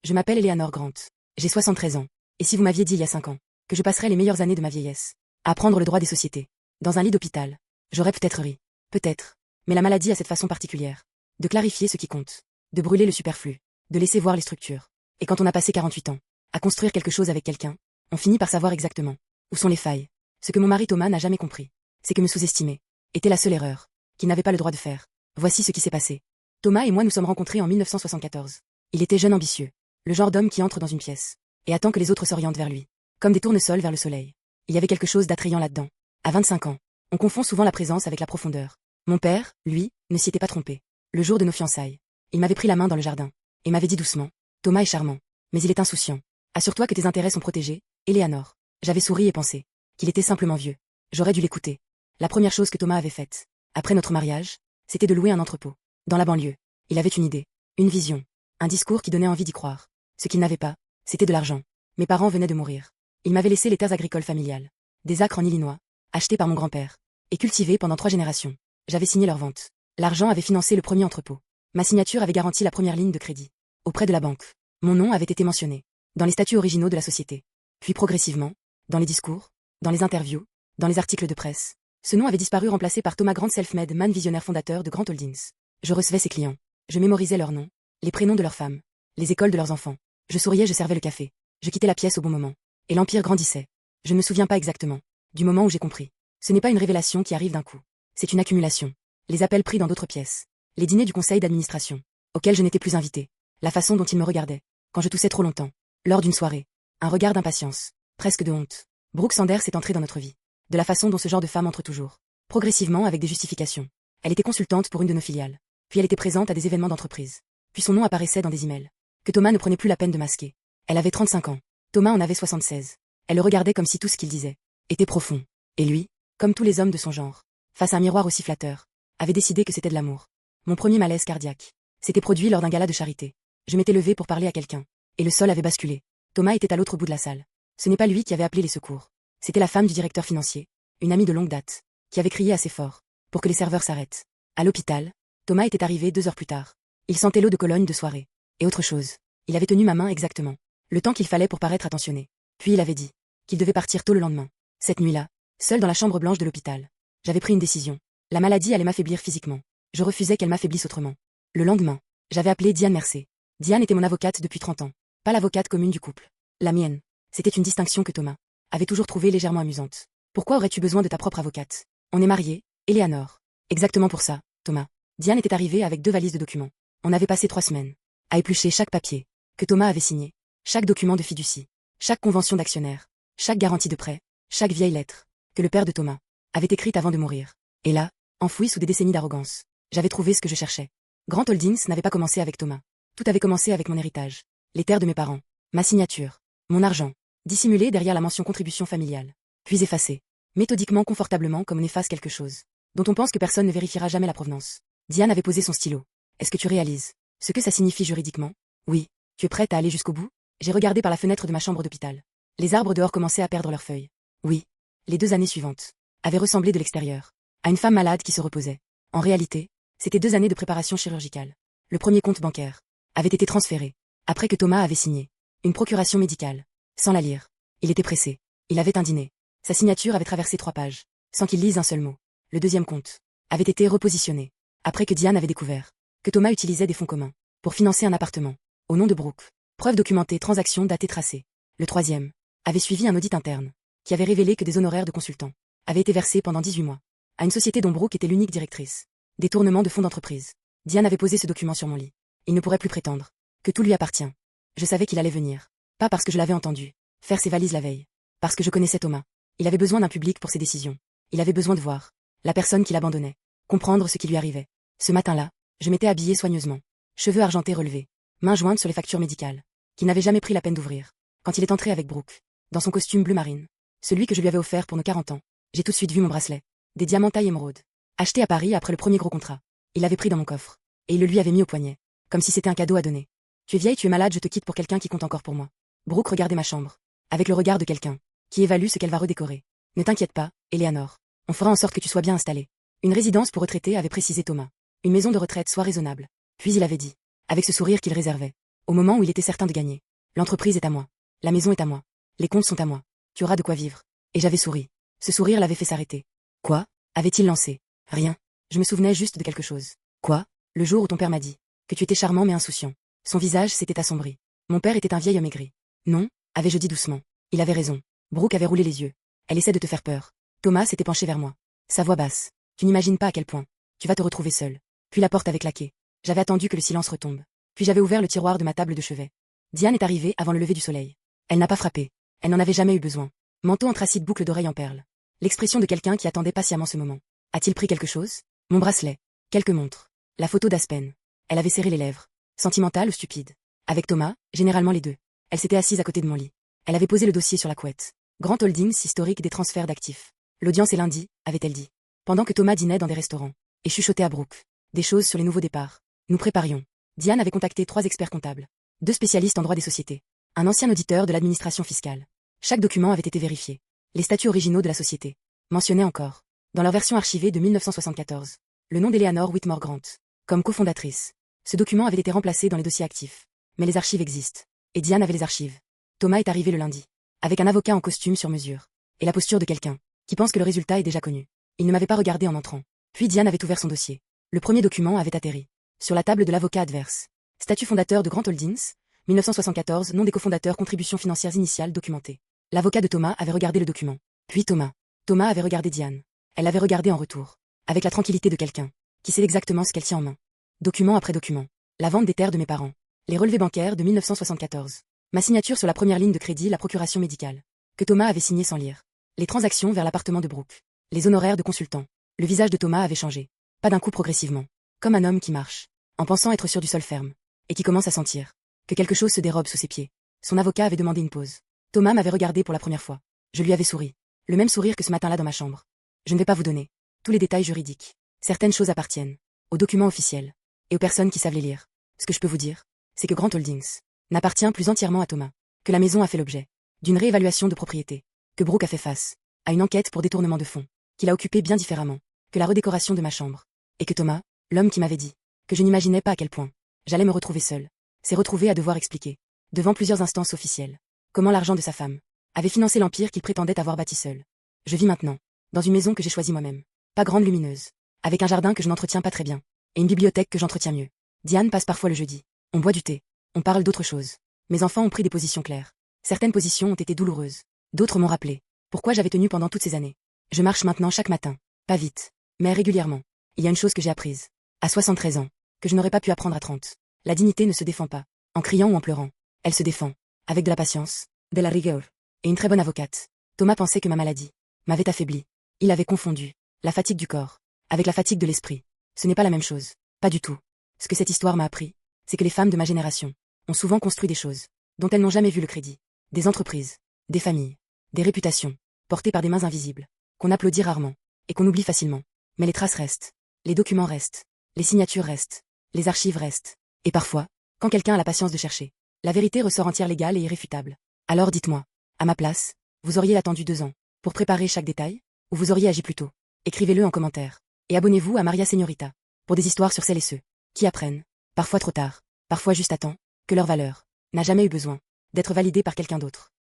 Je m'appelle Eleanor Grant. J'ai 73 ans. Et si vous m'aviez dit il y a 5 ans que je passerais les meilleures années de ma vieillesse à apprendre le droit des sociétés, dans un lit d'hôpital, j'aurais peut-être ri. Peut-être. Mais la maladie a cette façon particulière de clarifier ce qui compte, de brûler le superflu, de laisser voir les structures. Et quand on a passé 48 ans à construire quelque chose avec quelqu'un, on finit par savoir exactement où sont les failles. Ce que mon mari Thomas n'a jamais compris, c'est que me sous-estimer était la seule erreur qu'il n'avait pas le droit de faire. Voici ce qui s'est passé. Thomas et moi nous sommes rencontrés en 1974. Il était jeune ambitieux, le genre d'homme qui entre dans une pièce et attend que les autres s'orientent vers lui, comme des tournesols vers le soleil. Il y avait quelque chose d'attrayant là-dedans. À 25 ans, on confond souvent la présence avec la profondeur. Mon père, lui, ne s'y était pas trompé. Le jour de nos fiançailles, il m'avait pris la main dans le jardin et m'avait dit doucement: Thomas est charmant, mais il est insouciant. Assure-toi que tes intérêts sont protégés, Eleanor. J'avais souri et pensé qu'il était simplement vieux. J'aurais dû l'écouter. La première chose que Thomas avait faite, après notre mariage, c'était de louer un entrepôt. Dans la banlieue, il avait une idée, une vision, un discours qui donnait envie d'y croire. Ce qu'il n'avait pas, c'était de l'argent. Mes parents venaient de mourir. Il m'avait laissé les terres agricoles familiales, des acres en Illinois, achetés par mon grand-père, et cultivés pendant 3 générations. J'avais signé leur vente. L'argent avait financé le premier entrepôt. Ma signature avait garanti la première ligne de crédit auprès de la banque. Mon nom avait été mentionné dans les statuts originaux de la société. Puis progressivement, dans les discours, dans les interviews, dans les articles de presse, ce nom avait disparu remplacé par Thomas Grant, self-made man, visionnaire fondateur de Grant Holdings. Je recevais ses clients. Je mémorisais leurs noms, les prénoms de leurs femmes, les écoles de leurs enfants. Je souriais, je servais le café. Je quittais la pièce au bon moment. Et l'empire grandissait. Je ne me souviens pas exactement du moment où j'ai compris. Ce n'est pas une révélation qui arrive d'un coup. C'est une accumulation. Les appels pris dans d'autres pièces. Les dîners du conseil d'administration, auxquels je n'étais plus invité. La façon dont ils me regardaient, quand je toussais trop longtemps. Lors d'une soirée. Un regard d'impatience, presque de honte. Brooke Sanders est entrée dans notre vie. De la façon dont ce genre de femme entre toujours. Progressivement avec des justifications. Elle était consultante pour une de nos filiales. Puis elle était présente à des événements d'entreprise. Puis son nom apparaissait dans des emails que Thomas ne prenait plus la peine de masquer. Elle avait 35 ans. Thomas en avait 76. Elle le regardait comme si tout ce qu'il disait était profond. Et lui, comme tous les hommes de son genre, face à un miroir aussi flatteur, avait décidé que c'était de l'amour. Mon premier malaise cardiaque s'était produit lors d'un gala de charité. Je m'étais levée pour parler à quelqu'un, et le sol avait basculé. Thomas était à l'autre bout de la salle. Ce n'est pas lui qui avait appelé les secours. C'était la femme du directeur financier, une amie de longue date, qui avait crié assez fort pour que les serveurs s'arrêtent. À l'hôpital, Thomas était arrivé 2 heures plus tard. Il sentait l'eau de Cologne de soirée. Et autre chose. Il avait tenu ma main exactement le temps qu'il fallait pour paraître attentionné. Puis il avait dit qu'il devait partir tôt le lendemain. Cette nuit-là, seul dans la chambre blanche de l'hôpital, j'avais pris une décision. La maladie allait m'affaiblir physiquement. Je refusais qu'elle m'affaiblisse autrement. Le lendemain, j'avais appelé Diane Mercé. Diane était mon avocate depuis 30 ans. Pas l'avocate commune du couple. La mienne. C'était une distinction que Thomas avait toujours trouvée légèrement amusante. Pourquoi aurais-tu besoin de ta propre avocate? On est mariés, Eleanor. Exactement pour ça, Thomas. Diane était arrivée avec 2 valises de documents. On avait passé 3 semaines à éplucher chaque papier que Thomas avait signé, chaque document de fiducie, chaque convention d'actionnaire, chaque garantie de prêt, chaque vieille lettre que le père de Thomas avait écrite avant de mourir. Et là, enfouie sous des décennies d'arrogance, j'avais trouvé ce que je cherchais. Grant Holdings n'avait pas commencé avec Thomas. Tout avait commencé avec mon héritage, les terres de mes parents, ma signature, mon argent, dissimulé derrière la mention contribution familiale, puis effacé, méthodiquement, confortablement, comme on efface quelque chose dont on pense que personne ne vérifiera jamais la provenance. Diane avait posé son stylo. Est-ce que tu réalises ce que ça signifie juridiquement? Oui. Tu es prête à aller jusqu'au bout? J'ai regardé par la fenêtre de ma chambre d'hôpital. Les arbres dehors commençaient à perdre leurs feuilles. Oui. Les 2 années suivantes avaient ressemblé de l'extérieur à une femme malade qui se reposait. En réalité, c'était 2 années de préparation chirurgicale. Le premier compte bancaire avait été transféré après que Thomas avait signé une procuration médicale. Sans la lire. Il était pressé. Il avait un dîner. Sa signature avait traversé 3 pages, sans qu'il lise un seul mot. Le deuxième compte avait été repositionné après que Diane avait découvert que Thomas utilisait des fonds communs pour financer un appartement au nom de Brooke. Preuve documentée, transaction datée tracée. Le troisième avait suivi un audit interne qui avait révélé que des honoraires de consultants avaient été versés pendant 18 mois à une société dont Brooke était l'unique directrice. Détournement de fonds d'entreprise. Diane avait posé ce document sur mon lit. Il ne pourrait plus prétendre que tout lui appartient. Je savais qu'il allait venir. Pas parce que je l'avais entendu faire ses valises la veille. Parce que je connaissais Thomas. Il avait besoin d'un public pour ses décisions. Il avait besoin de voir la personne qui l'abandonnait, comprendre ce qui lui arrivait. Ce matin-là, je m'étais habillée soigneusement, cheveux argentés relevés, mains jointes sur les factures médicales, qu'il n'avait jamais pris la peine d'ouvrir. Quand il est entré avec Brooke, dans son costume bleu marine, celui que je lui avais offert pour nos 40 ans, j'ai tout de suite vu mon bracelet, des diamants taille émeraude, acheté à Paris après le premier gros contrat. Il l'avait pris dans mon coffre, et il le lui avait mis au poignet, comme si c'était un cadeau à donner. Tu es vieille, tu es malade, je te quitte pour quelqu'un qui compte encore pour moi. Brooke regardait ma chambre, avec le regard de quelqu'un qui évalue ce qu'elle va redécorer. Ne t'inquiète pas, Eleanor. On fera en sorte que tu sois bien installée. Une résidence pour retraités, avait précisé Thomas. Une maison de retraite soit raisonnable. Puis il avait dit, avec ce sourire qu'il réservait Au moment où il était certain de gagner. L'entreprise est à moi. La maison est à moi. Les comptes sont à moi. Tu auras de quoi vivre. Et j'avais souri. Ce sourire l'avait fait s'arrêter. Quoi? Avait-il lancé? Rien. Je me souvenais juste de quelque chose. Quoi? Le jour où ton père m'a dit que tu étais charmant mais insouciant. Son visage s'était assombri. Mon père était un vieil homme aigri. Non, avais-je dit doucement. Il avait raison. Brooke avait roulé les yeux. Elle essaie de te faire peur. Thomas s'était penché vers moi. Sa voix basse. Tu n'imagines pas à quel point. Tu vas te retrouver seul. Puis la porte avait claqué. J'avais attendu que le silence retombe. Puis j'avais ouvert le tiroir de ma table de chevet. Diane est arrivée avant le lever du soleil. Elle n'a pas frappé. Elle n'en avait jamais eu besoin. Manteau anthracite, boucle d'oreille en perles. L'expression de quelqu'un qui attendait patiemment ce moment. A-t-il pris quelque chose? Mon bracelet. Quelques montres. La photo d'Aspen. Elle avait serré les lèvres. Sentimentale ou stupide? Avec Thomas, généralement les deux. Elle s'était assise à côté de mon lit. Elle avait posé le dossier sur la couette. Grand Holdings historique des transferts d'actifs. L'audience est lundi, avait-elle dit. Pendant que Thomas dînait dans des restaurants. Et chuchotait à Brooke. Des choses sur les nouveaux départs. Nous préparions. Diane avait contacté 3 experts comptables. 2 spécialistes en droit des sociétés. Un ancien auditeur de l'administration fiscale. Chaque document avait été vérifié. Les statuts originaux de la société. Mentionnaient encore. Dans leur version archivée de 1974. Le nom d'Eleanor Whitmore Grant. Comme cofondatrice. Ce document avait été remplacé dans les dossiers actifs. Mais les archives existent. Et Diane avait les archives. Thomas est arrivé le lundi. Avec un avocat en costume sur mesure. Et la posture de quelqu'un qui pense que le résultat est déjà connu. Il ne m'avait pas regardé en entrant. Puis Diane avait ouvert son dossier. Le premier document avait atterri. Sur la table de l'avocat adverse. Statut fondateur de Grand Holdings, 1974, nom des cofondateurs, contributions financières initiales documentées. L'avocat de Thomas avait regardé le document. Puis Thomas. Thomas avait regardé Diane. Elle l'avait regardé en retour. Avec la tranquillité de quelqu'un qui sait exactement ce qu'elle tient en main. Document après document. La vente des terres de mes parents. Les relevés bancaires de 1974. Ma signature sur la première ligne de crédit, la procuration médicale. Que Thomas avait signé sans lire. Les transactions vers l'appartement de Brooke. Les honoraires de consultant. Le visage de Thomas avait changé. Pas d'un coup, progressivement. Comme un homme qui marche. En pensant être sur du sol ferme. Et qui commence à sentir que quelque chose se dérobe sous ses pieds. Son avocat avait demandé une pause. Thomas m'avait regardé pour la première fois. Je lui avais souri. Le même sourire que ce matin-là dans ma chambre. Je ne vais pas vous donner tous les détails juridiques. Certaines choses appartiennent aux documents officiels et aux personnes qui savent les lire. Ce que je peux vous dire, c'est que Grand Holdings n'appartient plus entièrement à Thomas. Que la maison a fait l'objet d'une réévaluation de propriété. Que Brooke a fait face à une enquête pour détournement de fonds. Qu'il a occupé bien différemment que la redécoration de ma chambre. Et que Thomas, l'homme qui m'avait dit que je n'imaginais pas à quel point j'allais me retrouver seul, s'est retrouvé à devoir expliquer, devant plusieurs instances officielles, comment l'argent de sa femme avait financé l'empire qu'il prétendait avoir bâti seul. Je vis maintenant dans une maison que j'ai choisie moi-même, pas grande lumineuse, avec un jardin que je n'entretiens pas très bien, et une bibliothèque que j'entretiens mieux. Diane passe parfois le jeudi. On boit du thé. On parle d'autre chose. Mes enfants ont pris des positions claires. Certaines positions ont été douloureuses. D'autres m'ont rappelé pourquoi j'avais tenu pendant toutes ces années. Je marche maintenant chaque matin. Pas vite, mais régulièrement. Il y a une chose que j'ai apprise. À 73 ans, que je n'aurais pas pu apprendre à 30. La dignité ne se défend pas, en criant ou en pleurant. Elle se défend, avec de la patience, de la rigueur, et une très bonne avocate. Thomas pensait que ma maladie m'avait affaibli. Il avait confondu la fatigue du corps avec la fatigue de l'esprit. Ce n'est pas la même chose, pas du tout. Ce que cette histoire m'a appris, c'est que les femmes de ma génération ont souvent construit des choses dont elles n'ont jamais vu le crédit. Des entreprises, des familles, des réputations, portées par des mains invisibles, qu'on applaudit rarement, et qu'on oublie facilement. Mais les traces restent, les documents restent, les signatures restent, les archives restent. Et parfois, quand quelqu'un a la patience de chercher, la vérité ressort entière, légale et irréfutable. Alors dites-moi, à ma place, vous auriez attendu 2 ans pour préparer chaque détail, ou vous auriez agi plus tôt? Écrivez-le en commentaire. Et abonnez-vous à Maria Señorita, pour des histoires sur celles et ceux qui apprennent, parfois trop tard, parfois juste à temps, que leur valeur n'a jamais eu besoin d'être validée par quelqu'un d'autre.